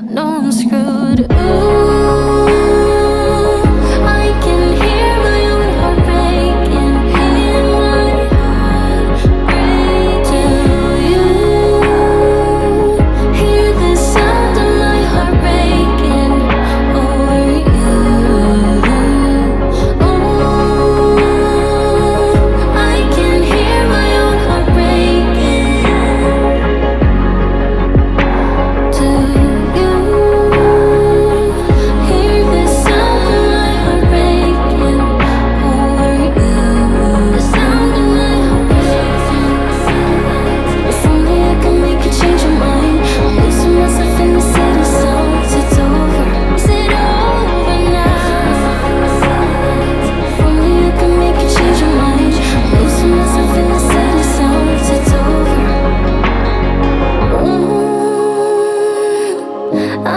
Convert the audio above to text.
know I'm screwed. Ooh, I can hear my own heart breaking. Hear my heart break. Do you hear the sound of my heart breaking over you? Oh, I can hear my own heart breaking. Do you hear the sound of my heart breaking over you? The sound of my heart breaking. If only I could make you change your mind. I'm losing myself in the city songs. It's over. Is it over now? If only I could make you change your mind. I'm losing myself in the city songs. It's over. I